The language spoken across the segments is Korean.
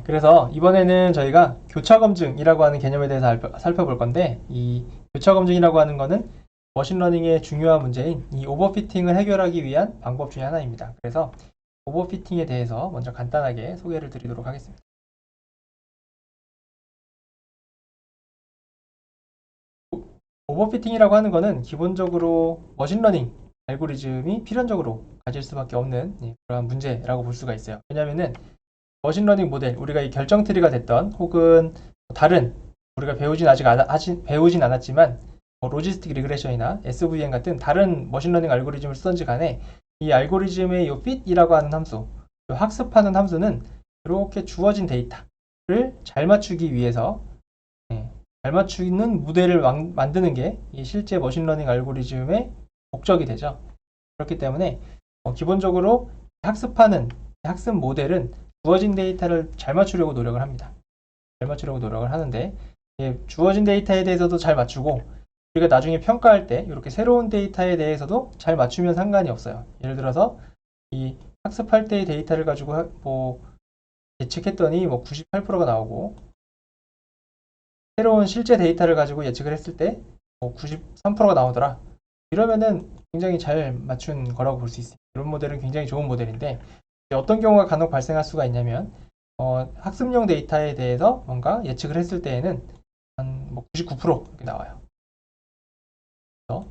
그래서 이번에는 저희가 교차 검증이라고 하는 개념에 대해서 살펴볼 건데, 이 교차 검증이라고 하는 거는 머신러닝의 중요한 문제인 이 오버피팅을 해결하기 위한 방법 중에 하나입니다. 그래서 오버피팅에 대해서 먼저 간단하게 소개를 드리도록 하겠습니다. 오버피팅이라고 하는 거는 기본적으로 머신러닝 알고리즘이 필연적으로 가질 수밖에 없는 그런 문제라고 볼 수가 있어요. 왜냐하면은 머신러닝 모델, 우리가 이 결정 트리가 됐던 혹은 다른 우리가 배우진 않았지만 로지스틱 리그레션이나 SVM 같은 다른 머신러닝 알고리즘을 쓰던지 간에 이 알고리즘의 이 fit이라고 하는 함수, 학습하는 함수는 이렇게 주어진 데이터를 잘 맞추기 위해서 잘 맞추는 모델을 만드는 게 이 실제 머신러닝 알고리즘의 목적이 되죠. 그렇기 때문에 기본적으로 학습하는 학습 모델은 주어진 데이터를 잘 맞추려고 노력을 합니다. 잘 맞추려고 노력을 하는데 주어진 데이터에 대해서도 잘 맞추고 우리가 나중에 평가할 때 이렇게 새로운 데이터에 대해서도 잘 맞추면 상관이 없어요. 예를 들어서 이 학습할 때의 데이터를 가지고 뭐 예측했더니 뭐 98%가 나오고 새로운 실제 데이터를 가지고 예측을 했을 때 뭐 93%가 나오더라. 이러면은 굉장히 잘 맞춘 거라고 볼 수 있어요. 이런 모델은 굉장히 좋은 모델인데 어떤 경우가 간혹 발생할 수가 있냐면 학습용 데이터에 대해서 뭔가 예측을 했을 때에는 한 뭐 99% 이렇게 나와요. 그래서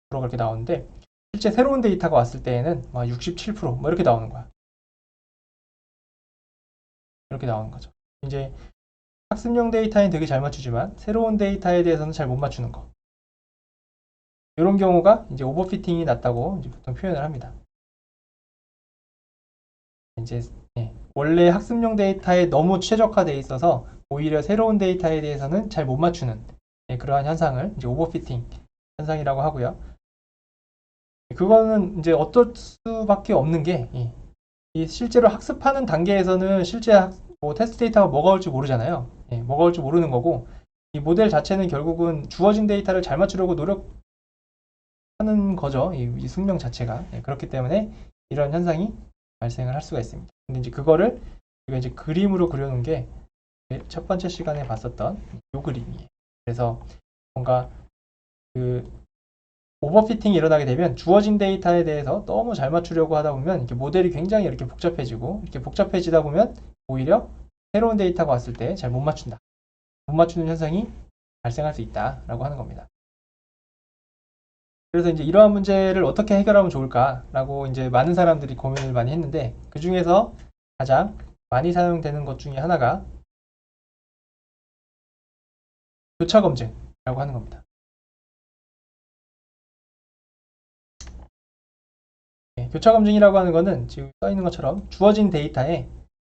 그렇게 나오는데 실제 새로운 데이터가 왔을 때에는 막 67%뭐 이렇게 나오는 거야. 이렇게 나오는 거죠. 이제 학습용 데이터는 되게 잘 맞추지만 새로운 데이터에 대해서는 잘 못 맞추는 거. 이런 경우가 이제 오버피팅이 났다고 이제 보통 표현을 합니다. 이제 원래 학습용 데이터에 너무 최적화되어 있어서 오히려 새로운 데이터에 대해서는 잘 못 맞추는 그러한 현상을 이제 오버피팅 현상이라고 하고요. 그거는 이제 어쩔 수밖에 없는 게 이 실제로 학습하는 단계에서는 실제 뭐 테스트 데이터가 뭐가 올지 모르잖아요. 뭐가 올지 모르는 거고 이 모델 자체는 결국은 주어진 데이터를 잘 맞추려고 노력하는 거죠. 이 숙명 자체가 그렇기 때문에 이런 현상이 발생을 할 수가 있습니다. 근데 이제 그거를 우리가 이제 그림으로 그려놓은 게 첫 번째 시간에 봤었던 이 그림이에요. 그래서 뭔가 그 오버피팅이 일어나게 되면 주어진 데이터에 대해서 너무 잘 맞추려고 하다 보면 이렇게 모델이 굉장히 이렇게 복잡해지고 이렇게 복잡해지다 보면 오히려 새로운 데이터가 왔을 때 잘 못 맞춘다. 못 맞추는 현상이 발생할 수 있다라고 하는 겁니다. 그래서 이제 이러한 문제를 어떻게 해결하면 좋을까라고 이제 많은 사람들이 고민을 많이 했는데 그 중에서 가장 많이 사용되는 것 중에 하나가 교차 검증이라고 하는 겁니다. 교차 검증이라고 하는 것은 지금 써 있는 것처럼 주어진 데이터에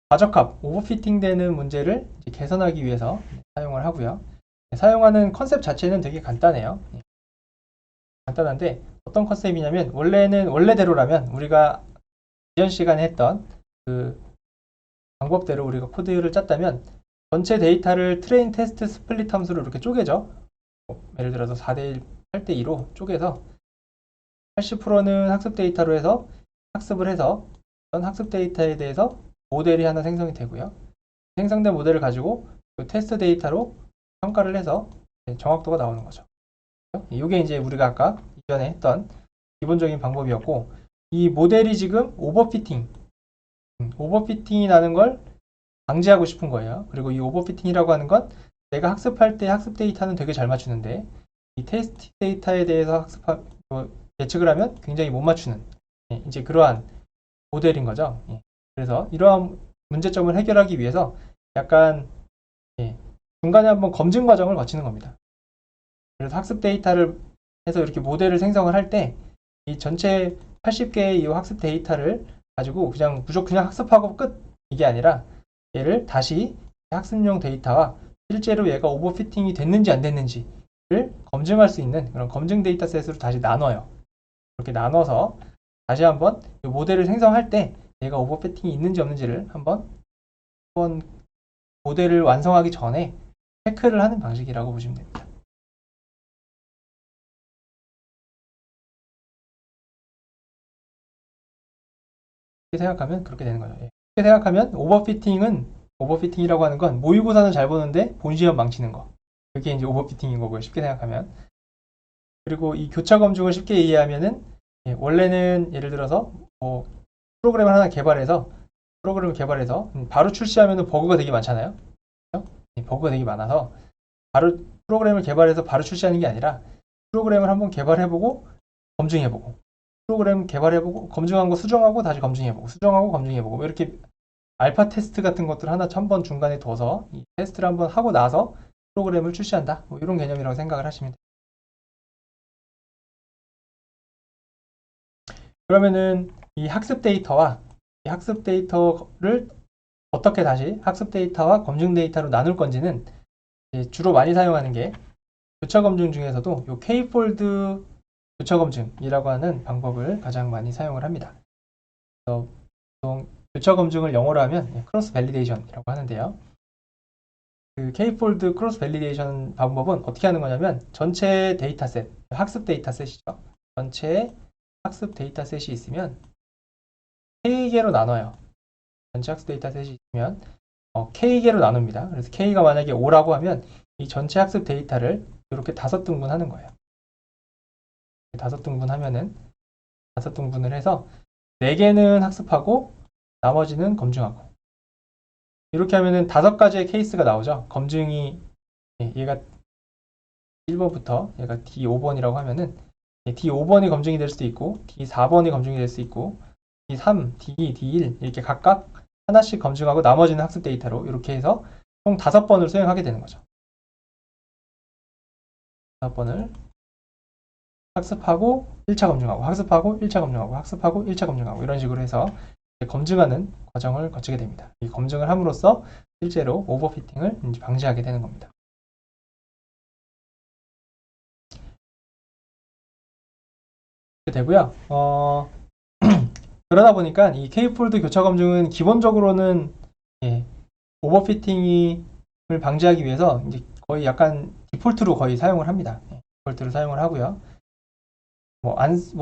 과적합, 오버피팅 되는 문제를 개선하기 위해서 사용을 하고요. 사용하는 컨셉 자체는 되게 간단해요. 간단한데 어떤 컨셉이냐면 원래대로라면 우리가 이전 시간에 했던 그 방법대로 우리가 코드를 짰다면 전체 데이터를 트레인 테스트 스플릿 함수로 이렇게 쪼개죠. 예를 들어서 4대1, 8대2로 쪼개서 80%는 학습 데이터로 해서 학습을 해서 학습 데이터에 대해서 모델이 하나 생성이 되고요. 생성된 모델을 가지고 그 테스트 데이터로 평가를 해서 정확도가 나오는 거죠. 이게 이제 우리가 아까 이전에 했던 기본적인 방법이었고 이 모델이 지금 오버피팅이 나는 걸 방지하고 싶은 거예요. 그리고 이 오버피팅이라고 하는 건 내가 학습할 때 학습 데이터는 되게 잘 맞추는데 이 테스트 데이터에 대해서 예측을 하면 굉장히 못 맞추는 이제 그러한 모델인 거죠. 그래서 이러한 문제점을 해결하기 위해서 약간 중간에 한번 검증 과정을 거치는 겁니다. 그래서 학습 데이터를 해서 이렇게 모델을 생성을 할 때 이 전체 80개의 이 학습 데이터를 가지고 그냥 학습하고 끝 이게 아니라 얘를 다시 학습용 데이터와 실제로 얘가 오버피팅이 됐는지 안 됐는지를 검증할 수 있는 그런 검증 데이터셋으로 다시 나눠요. 그렇게 나눠서 다시 한번 모델을 생성할 때 얘가 오버피팅이 있는지 없는지를 한번 모델을 완성하기 전에 체크를 하는 방식이라고 보시면 됩니다. 이렇게 생각하면 그렇게 되는 거죠. 이렇게 생각하면 오버피팅이라고 하는 건 모의고사는 잘 보는데 본시험 망치는 거. 그게 이제 오버피팅인 거고요. 쉽게 생각하면. 그리고 이 교차 검증을 쉽게 이해하면은 원래는 예를 들어서 뭐 프로그램을 하나 개발해서 바로 출시하면은 버그가 되게 많잖아요. 그렇죠? 버그가 되게 많아서 바로 프로그램을 개발해서 바로 출시하는 게 아니라 프로그램을 한번 개발해보고 검증해보고 프로그램 개발해보고 검증한 거 수정하고 다시 검증해보고 수정하고 검증해보고 뭐 이렇게 알파 테스트 같은 것들 하나 한 번 중간에 둬서 이 테스트를 한번 하고 나서 프로그램을 출시한다. 뭐 이런 개념이라고 생각을 하시면 돼요. 그러면은 이 학습 데이터와 이 학습 데이터를 어떻게 다시 학습 데이터와 검증 데이터로 나눌 건지는 주로 많이 사용하는 게 교차 검증 중에서도 이 K폴드 교차 검증이라고 하는 방법을 가장 많이 사용을 합니다. 그래서 보통 교차 검증을 영어로 하면 크로스 밸리데이션이라고 하는데요. 그 K폴드 크로스 밸리데이션 방법은 어떻게 하는 거냐면 전체 데이터셋, 학습 데이터셋이죠. 전체 학습 데이터셋이 있으면 K개로 나눠요. 전체 학습 데이터셋이 있으면 K개로 나눕니다. 그래서 K가 만약에 5라고 하면 이 전체 학습 데이터를 이렇게 5등분 하는 거예요. 5등분 하면은 5등분을 해서 4개는 학습하고 나머지는 검증하고 이렇게 하면은 5가지의 케이스가 나오죠. 검증이 얘가 1번부터 얘가 D5번이라고 하면은 D5번이 검증이 될 수도 있고 D4번이 검증이 될 수 있고 D3, D2, D1 이렇게 각각 하나씩 검증하고 나머지는 학습 데이터로 이렇게 해서 총 5번을 수행하게 되는 거죠. 5번을 학습하고 1차 검증하고 학습하고 1차 검증하고 학습하고 1차 검증하고 이런 식으로 해서 검증하는 과정을 거치게 됩니다. 이 검증을 함으로써 실제로 오버피팅을 방지하게 되는 겁니다. 이렇게 되고요. 그러다 보니까 이 K폴드 교차 검증은 기본적으로는 오버피팅을 방지하기 위해서 이제 거의 약간 디폴트로 거의 사용을 합니다. 디폴트로 사용을 하고요.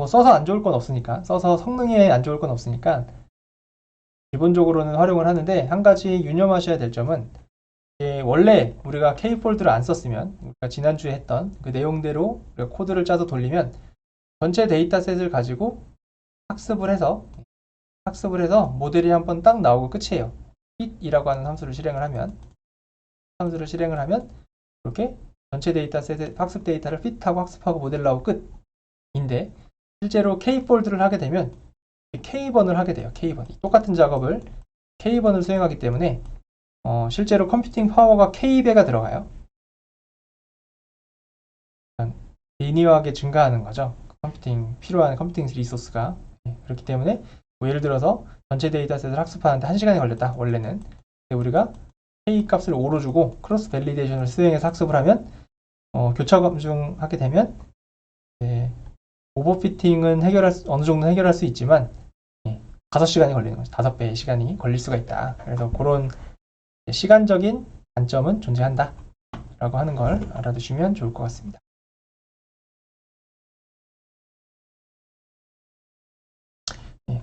써서 안 좋을 건 없으니까, 써서 성능에 안 좋을 건 없으니까 기본적으로는 활용을 하는데 한 가지 유념하셔야 될 점은 원래 우리가 K폴드를 안 썼으면 우리가 지난주에 했던 그 내용대로 우리가 코드를 짜서 돌리면 전체 데이터셋을 가지고 학습을 해서 모델이 한번 딱 나오고 끝이에요. fit이라고 하는 함수를 실행을 하면 이렇게 전체 데이터셋의 학습 데이터를 fit하고 학습하고 모델 나오고 끝인데 실제로 K폴드를 하게 되면 K번을 하게 돼요. K번. 똑같은 작업을 K번을 수행하기 때문에 실제로 컴퓨팅 파워가 K배가 들어가요. 리니어하게 증가하는 거죠. 필요한 컴퓨팅 리소스가. 그렇기 때문에 예를 들어서 전체 데이터셋을 학습하는데 1시간이 걸렸다. 원래는. 근데 우리가 K 값을 5로 주고 크로스 밸리데이션을 수행해서 학습을 하면 교차 검증하게 되면 오버피팅은 어느 정도 해결할 수 있지만 5시간이 걸리는 거죠. 5배의 시간이 걸릴 수가 있다. 그래서 그런 시간적인 단점은 존재한다 라고 하는 걸 알아두시면 좋을 것 같습니다.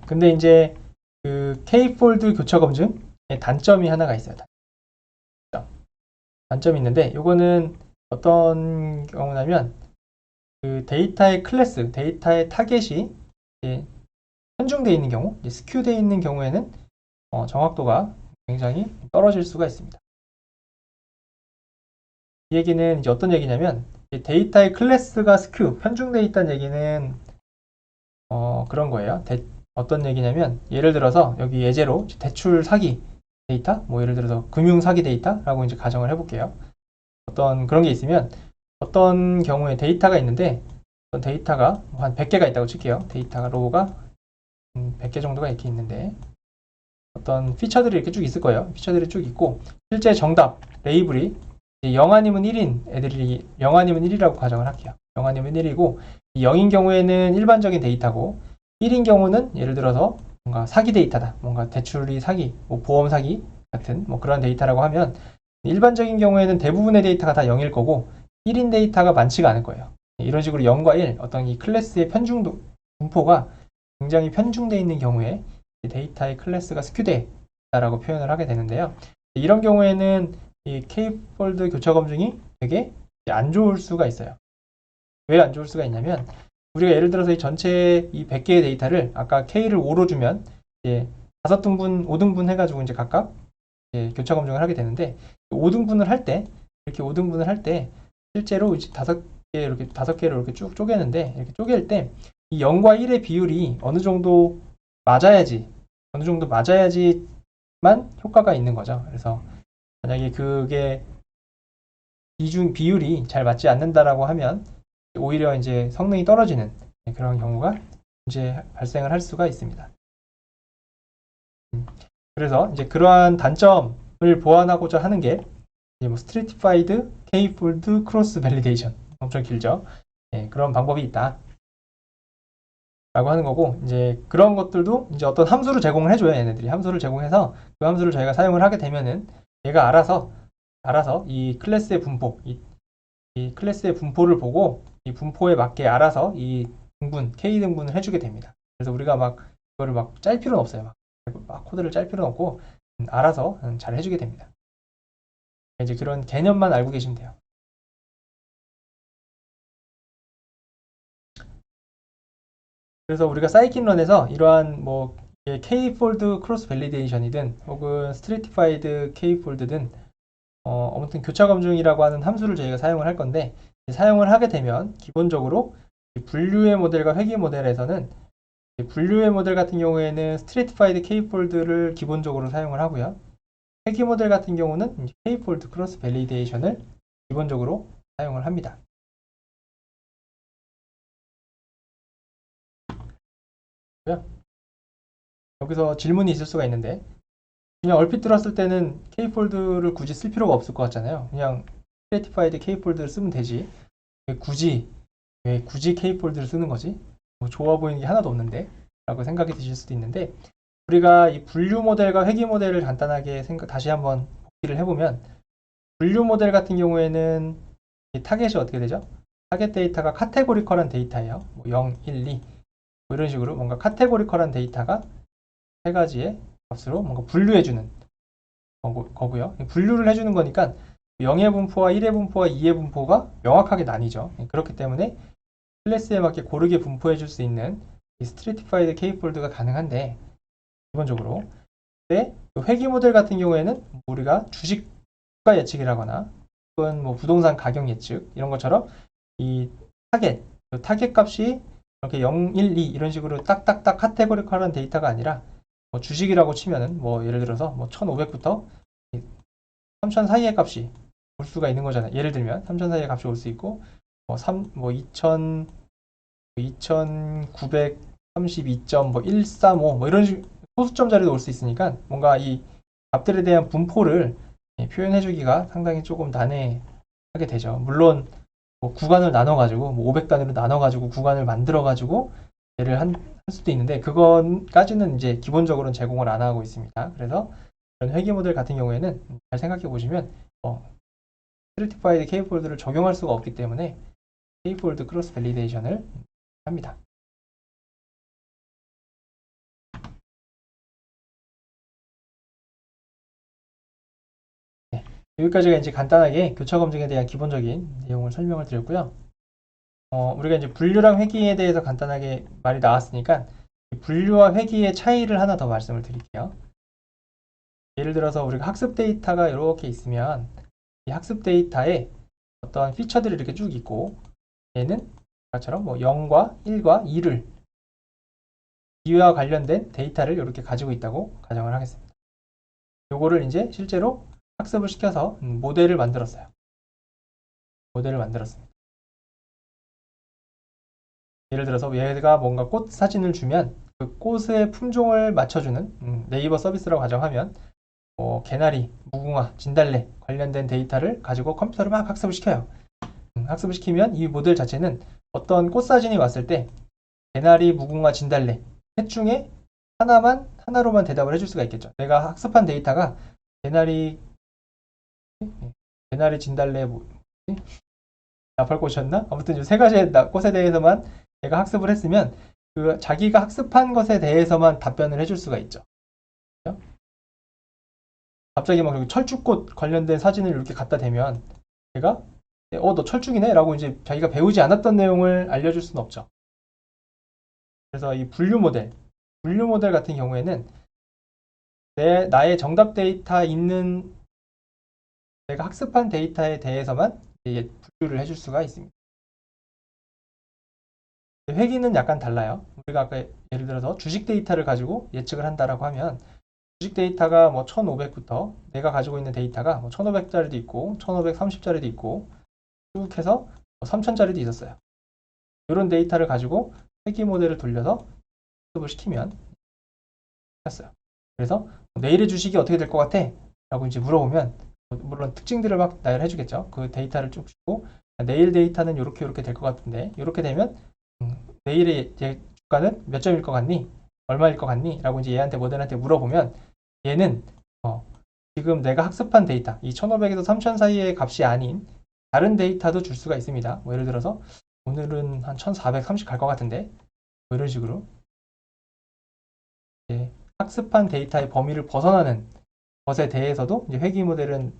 근데 이제 그 K폴드 교차 검증의 단점이 하나가 있어요. 단점이 있는데 이거는 어떤 경우냐면 그 데이터의 클래스, 데이터의 타겟이 편중되어 있는 경우, 스큐되어 있는 경우에는 정확도가 굉장히 떨어질 수가 있습니다. 이 얘기는 이제 어떤 얘기냐면 데이터의 클래스가 편중되어 있다는 얘기는 그런 거예요. 어떤 얘기냐면 예를 들어서 여기 예제로 대출 사기 데이터, 예를 들어서 금융 사기 데이터라고 이제 가정을 해볼게요. 어떤 그런 게 있으면 어떤 경우에 데이터가 있는데 어떤 데이터가 한 100개가 있다고 칠게요. 데이터가 로우가 100개 정도가 이렇게 있는데 어떤 피처들이 이렇게 쭉 있을 거예요. 피처들이 쭉 있고 실제 정답, 레이블이 0 아니면 1인 애들이 0 아니면 1이라고 가정을 할게요. 0 아니면 1이고 0인 경우에는 일반적인 데이터고 1인 경우는 예를 들어서 뭔가 사기 데이터다. 뭔가 대출이 사기, 보험 사기 같은 그런 데이터라고 하면 일반적인 경우에는 대부분의 데이터가 다 0일 거고 1인 데이터가 많지가 않을 거예요. 이런 식으로 0과 1, 어떤 이 클래스의 편중도, 분포가 굉장히 편중되어 있는 경우에 데이터의 클래스가 스큐되다라고 표현을 하게 되는데요. 이런 경우에는 이 K폴드 교차 검증이 되게 안 좋을 수가 있어요. 왜 안 좋을 수가 있냐면 우리가 예를 들어서 이 전체 이 100개의 데이터를 아까 K를 5로 주면 이제 5등분, 5등분 해가지고 이제 각각 이제 교차 검증을 하게 되는데 5등분을 할 때 이렇게 5등분을 할 때 실제로 이제 5개를 이렇게 쭉 쪼개는데 이렇게 쪼갤 때 이 0과 1의 비율이 어느 정도 맞아야지만 효과가 있는 거죠. 그래서 만약에 그게 비율이 잘 맞지 않는다라고 하면 오히려 이제 성능이 떨어지는 그런 경우가 이제 발생을 할 수가 있습니다. 그래서 이제 그러한 단점을 보완하고자 하는 게 뭐 스트래티파이드 K-폴드 크로스 밸리데이션, 엄청 길죠. 그런 방법이 있다. 라고 하는 거고, 이제 그런 것들도 이제 어떤 함수를 제공을 해줘요. 얘네들이 함수를 제공해서 그 함수를 저희가 사용을 하게 되면은 얘가 알아서 이 클래스의 분포, 이 클래스의 분포를 보고 이 분포에 맞게 알아서 이 등분, K 등분을 해주게 됩니다. 그래서 우리가 막 그거를 막 짤 필요는 없어요. 막 코드를 짤 필요는 없고 알아서 잘 해주게 됩니다. 이제 그런 개념만 알고 계시면 돼요. 그래서 우리가 사이킨런에서 이러한 뭐 K-폴드 크로스 밸리데이션이든 혹은 스트래티파이드 K-폴드든 아무튼 교차 검증이라고 하는 함수를 저희가 사용을 할 건데 사용을 하게 되면 기본적으로 분류의 모델과 회귀 모델에서는 분류의 모델 같은 경우에는 스트래티파이드 K-폴드를 기본적으로 사용을 하고요. 회귀 모델 같은 경우는 K-폴드 크로스 밸리데이션을 기본적으로 사용을 합니다. 여기서 질문이 있을 수가 있는데 그냥 얼핏 들었을 때는 K폴드를 굳이 쓸 필요가 없을 것 같잖아요. 그냥 스트래티파이드 K폴드를 쓰면 되지. 왜 굳이 K폴드를 쓰는 거지? 뭐 좋아 보이는 게 하나도 없는데? 라고 생각이 드실 수도 있는데 우리가 이 분류 모델과 회귀 모델을 간단하게 다시 한번 복기를 해보면 분류 모델 같은 경우에는 이 타겟이 어떻게 되죠? 타겟 데이터가 카테고리컬한 데이터예요. 뭐 0, 1, 2 뭐 이런 식으로 뭔가 카테고리컬한 데이터가 세 가지의 값으로 뭔가 분류해주는 거고요. 분류를 해주는 거니까 0의 분포와 1의 분포와 2의 분포가 명확하게 나뉘죠. 그렇기 때문에 클래스에 맞게 고르게 분포해줄 수 있는 이 스트래티파이드 K폴드가 가능한데 기본적으로 근데 회귀 모델 같은 경우에는 우리가 주식가 예측을 하거나 혹은 뭐 부동산 가격 예측 이런 것처럼 이 타겟 값이 이렇게 0, 1, 2 이런 식으로 딱딱딱 카테고리컬한 데이터가 아니라 뭐 주식이라고 치면은 뭐 예를 들어서 뭐 1500부터 3000 사이의 값이 올 수가 있는 거잖아요. 예를 들면 3000 사이의 값이 올 수 있고 뭐 2000, 2932.135 뭐 이런 소수점 자리도 올 수 있으니까 뭔가 이 값들에 대한 분포를 표현해주기가 상당히 조금 난해하게 되죠. 물론 뭐 구간을 나눠가지고 뭐 500단위로 나눠가지고 구간을 만들어가지고 얘를 할 수도 있는데 그건까지는 이제 기본적으로는 제공을 안 하고 있습니다. 그래서 이런 회귀 모델 같은 경우에는 잘 생각해 보시면 스트래티파이드 K폴드를 적용할 수가 없기 때문에 K폴드 크로스 밸리데이션을 합니다. 네, 여기까지가 이제 간단하게 교차 검증에 대한 기본적인 내용을 설명을 드렸고요. 우리가 이제 분류랑 회귀에 대해서 간단하게 말이 나왔으니까 분류와 회귀의 차이를 하나 더 말씀을 드릴게요. 예를 들어서 우리가 학습 데이터가 이렇게 있으면 이 학습 데이터에 어떤 피처들이 이렇게 쭉 있고 얘는 아까처럼 뭐 0과 1과 2를 비와 관련된 데이터를 이렇게 가지고 있다고 가정을 하겠습니다. 요거를 이제 실제로 학습을 시켜서 모델을 만들었어요. 모델을 만들었습니다. 예를 들어서 얘가 뭔가 꽃 사진을 주면 그 꽃의 품종을 맞춰주는 네이버 서비스라고 가정하면 개나리, 무궁화, 진달래 관련된 데이터를 가지고 컴퓨터를 막 학습을 시켜요. 학습을 시키면 이 모델 자체는 어떤 꽃 사진이 왔을 때 개나리, 무궁화, 진달래 셋 중에 하나로만 대답을 해줄 수가 있겠죠. 내가 학습한 데이터가 개나리, 진달래, 나팔꽃이었나? 아무튼 이 세 가지의 꽃에 대해서만 내가 학습을 했으면 그 자기가 학습한 것에 대해서만 답변을 해줄 수가 있죠. 갑자기 막 여기 철쭉꽃 관련된 사진을 이렇게 갖다 대면 얘가 너 철쭉이네? 라고 이제 자기가 배우지 않았던 내용을 알려줄 수는 없죠. 그래서 이 분류 모델 같은 경우에는 나의 정답 데이터 있는 내가 학습한 데이터에 대해서만 분류를 해줄 수가 있습니다. 회귀는 약간 달라요. 우리가 아까 예를 들어서 주식 데이터를 가지고 예측을 한다라고 하면 주식 데이터가 뭐 1500부터 내가 가지고 있는 데이터가 뭐 1500짜리도 있고 1530짜리도 있고 쭉 해서 3000짜리도 있었어요. 이런 데이터를 가지고 회귀 모델을 돌려서 학습을 시키면 했어요. 그래서 내일의 주식이 어떻게 될 것 같아? 라고 이제 물어보면 물론 특징들을 막 나열해 주겠죠. 그 데이터를 쭉 주고 내일 데이터는 이렇게 될 것 같은데 이렇게 되면 내일의 주가는 몇 점일 것 같니? 얼마일 것 같니? 라고 이제 얘한테 모델한테 물어보면 얘는 지금 내가 학습한 데이터 이 1500에서 3000 사이의 값이 아닌 다른 데이터도 줄 수가 있습니다. 뭐 예를 들어서 오늘은 한 1430 갈 것 같은데 뭐 이런 식으로 학습한 데이터의 범위를 벗어나는 것에 대해서도 이제 회귀 모델은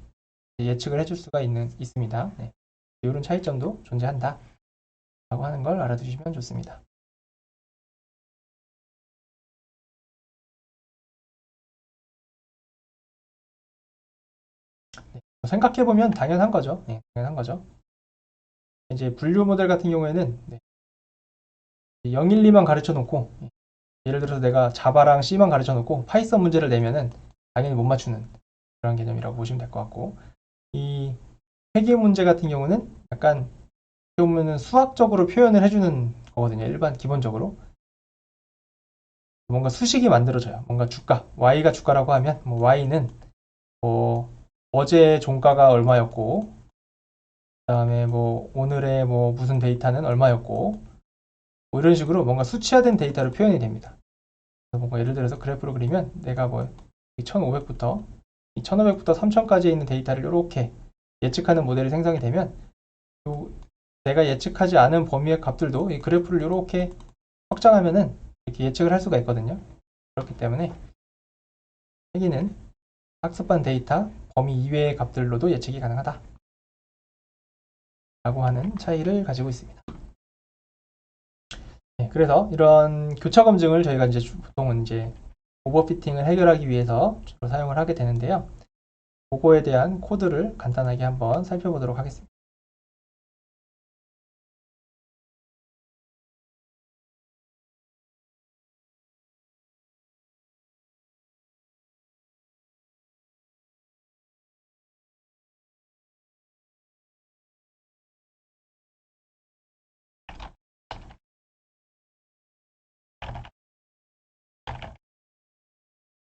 예측을 해줄 수가 있습니다. 네. 이런 차이점도 존재한다 라고 하는 걸 알아두시면 좋습니다. 네. 생각해보면 당연한 거죠. 네, 당연한 거죠. 이제 분류 모델 같은 경우에는 0, 1, 2만 가르쳐 놓고 예를 들어서 내가 자바랑 C만 가르쳐 놓고 파이썬 문제를 내면은 당연히 못 맞추는 그런 개념이라고 보시면 될 것 같고 이 회계 문제 같은 경우는 약간 보면은 수학적으로 표현을 해주는 거거든요. 일반 기본적으로 뭔가 수식이 만들어져요. 뭔가 주가 Y가 주가라고 하면 뭐 Y는 뭐 어제 종가가 얼마였고 그다음에 뭐 오늘의 뭐 무슨 데이터는 얼마였고 뭐 이런 식으로 뭔가 수치화된 데이터로 표현이 됩니다. 뭔가 예를 들어서 그래프로 그리면 내가 뭐 1500부터 1500부터 3000까지 있는 데이터를 이렇게 예측하는 모델이 생성이 되면 내가 예측하지 않은 범위의 값들도 이 그래프를 이렇게 확장하면은 이렇게 예측을 할 수가 있거든요. 그렇기 때문에 회귀는 학습한 데이터 범위 이외의 값들로도 예측이 가능하다 라고 하는 차이를 가지고 있습니다. 네, 그래서 이런 교차 검증을 저희가 이제 보통은 이제 오버피팅을 해결하기 위해서 주로 사용을 하게 되는데요. 그거에 대한 코드를 간단하게 한번 살펴보도록 하겠습니다.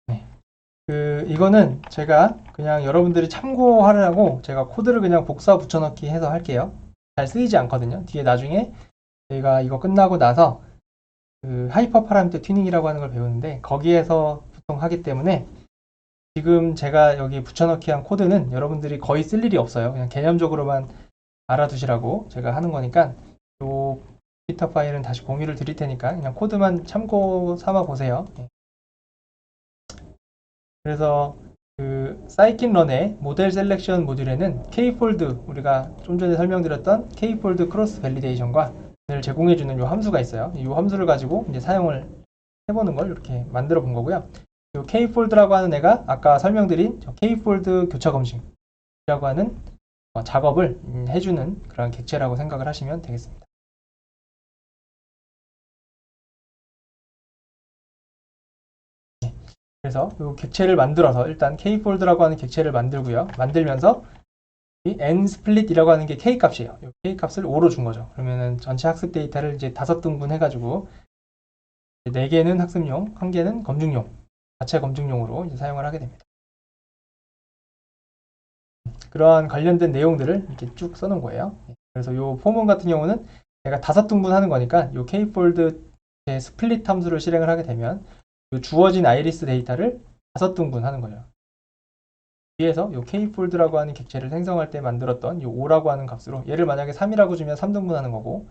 네. 이거는 제가 그냥 여러분들이 참고하려고 제가 코드를 그냥 복사 붙여넣기 해서 할게요. 잘 쓰이지 않거든요. 뒤에 나중에 저희가 이거 끝나고 나서 하이퍼 파라미터 튜닝이라고 하는 걸 배우는데 거기에서 보통 하기 때문에 지금 제가 여기 붙여넣기 한 코드는 여러분들이 거의 쓸 일이 없어요. 그냥 개념적으로만 알아두시라고 제가 하는 거니까 이 기타 파일은 다시 공유를 드릴 테니까 그냥 코드만 참고 삼아 보세요. 그래서 사이킨런의 모델 셀렉션 모듈에는 K폴드 우리가 좀 전에 설명드렸던 K폴드 크로스 밸리데이션과 를 제공해주는 이 함수가 있어요. 이 함수를 가지고 이제 사용을 해보는 걸 이렇게 만들어 본 거고요. 이 K폴드라고 하는 애가 아까 설명드린 K폴드 교차 검증이라고 하는 작업을 해주는 그런 객체라고 생각을 하시면 되겠습니다. 그래서 이 객체를 만들어서 일단 K폴드라고 하는 객체를 만들고요. 만들면서 이 nSplit 이라고 하는 게 K 값이에요. 이 K 값을 5로 준 거죠. 그러면은 전체 학습 데이터를 이제 5등분 해가지고 4개는 학습용, 1개는 검증용, 자체 검증용으로 이제 사용을 하게 됩니다. 그러한 관련된 내용들을 이렇게 쭉 써놓은 거예요. 그래서 이 포문 같은 경우는 내가 5등분 하는 거니까 이 K폴드 스플릿 함수를 실행을 하게 되면 이 주어진 아이리스 데이터를 5등분 하는 거죠. 뒤에서 이 K폴드라고 하는 객체를 생성할 때 만들었던 이 5라고 하는 값으로 얘를 만약에 3이라고 주면 3등분 하는 거고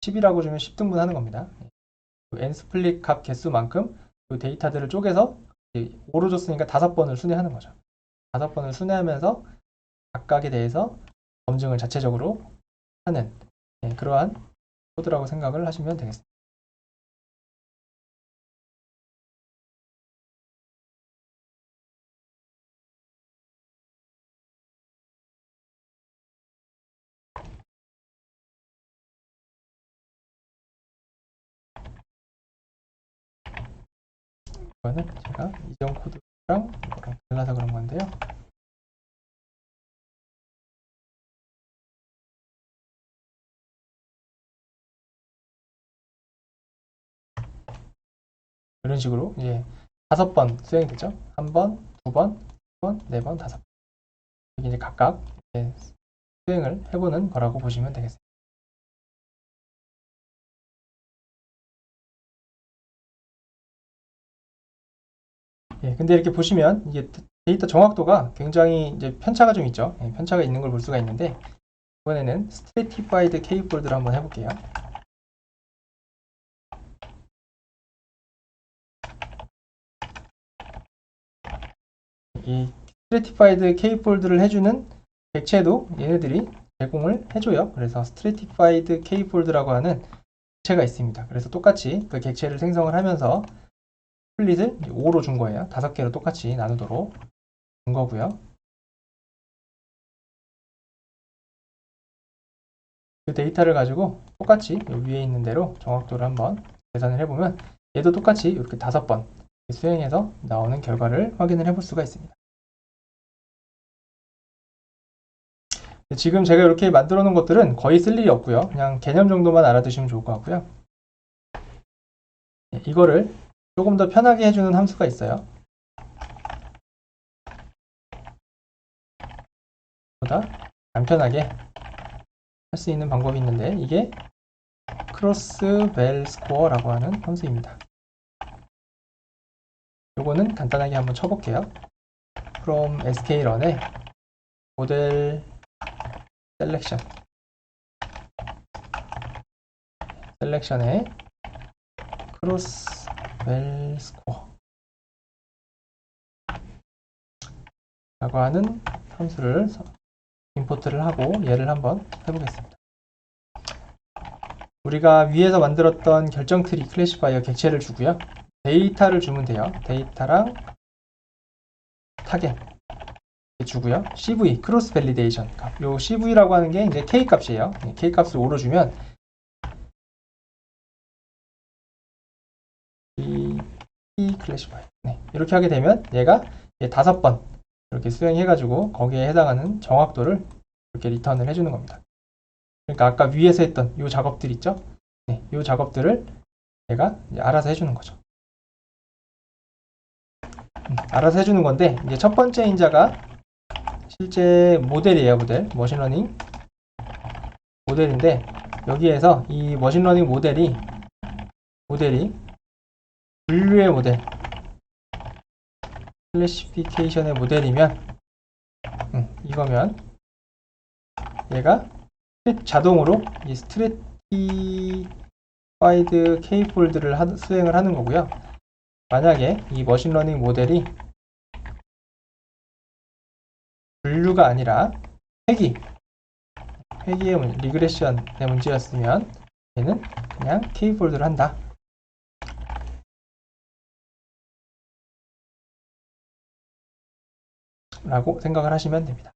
10이라고 주면 10등분 하는 겁니다. n스플릿 값 개수만큼 이 데이터들을 쪼개서 5로 줬으니까 5번을 순회하는 거죠. 5번을 순회하면서 각각에 대해서 검증을 자체적으로 하는 그러한 코드라고 생각을 하시면 되겠습니다. 이거는 제가 이전 코드랑 이거랑 달라서 그런 건데요. 이런 식으로 이제 5번 수행이 되죠. 1번, 2번, 3번, 4번, 5번. 이게 이제 각각 수행을 해보는 거라고 보시면 되겠습니다. 근데 이렇게 보시면 이게 데이터 정확도가 굉장히 이제 편차가 좀 있죠. 편차가 있는 걸 볼 수가 있는데 이번에는 Stratified K-폴드를 한번 해볼게요. 이 Stratified K-폴드를 해주는 객체도 얘네들이 제공을 해줘요. 그래서 Stratified K-폴드라고 하는 객체가 있습니다. 그래서 똑같이 그 객체를 생성을 하면서 스플릿을 5로 준 거예요. 5개로 똑같이 나누도록 준 거고요. 그 데이터를 가지고 똑같이 위에 있는 대로 정확도를 한번 계산을 해보면 얘도 똑같이 이렇게 5번 수행해서 나오는 결과를 확인을 해볼 수가 있습니다. 지금 제가 이렇게 만들어 놓은 것들은 거의 쓸 일이 없고요. 그냥 개념 정도만 알아두시면 좋을 것 같고요. 이거를 조금 더 편하게 해주는 함수가 있어요. 보다 간편하게 할 수 있는 방법이 있는데 이게 크로스 벨 스코어라고 하는 함수입니다. 요거는 간단하게 한번 쳐볼게요. from skrun에 모델 셀렉션에 크로스 벨 스코어 라고 하는 함수를 임포트를 하고 얘를 한번 해보겠습니다. 우리가 위에서 만들었던 결정 트리 클래시파이어 객체를 주고요. 데이터를 주면 돼요. 데이터랑 타겟 주고요. CV 크로스 밸리데이션 값. 요 CV라고 하는 게 이제 K 값이에요. K 값을 5로 주면 이 클래시파이어 이렇게 하게 되면 얘가 5번 이렇게 수행해가지고 거기에 해당하는 정확도를 이렇게 리턴을 해주는 겁니다. 그러니까 아까 위에서 했던 이 작업들 있죠? 이 작업들을 얘가 알아서 해주는 거죠. 알아서 해주는 건데 이제 첫 번째 인자가 실제 모델이에요. 머신러닝 모델인데 여기에서 이 머신러닝 모델이 분류의 모델 클래시피케이션의 모델이면 이거면 얘가 자동으로 이 스트래티파이드 K-폴드를 수행을 하는 거고요. 만약에 이 머신러닝 모델이 분류가 아니라 회귀의 리그레션의 문제였으면 얘는 그냥 K-폴드를 한다. 라고 생각을 하시면 됩니다.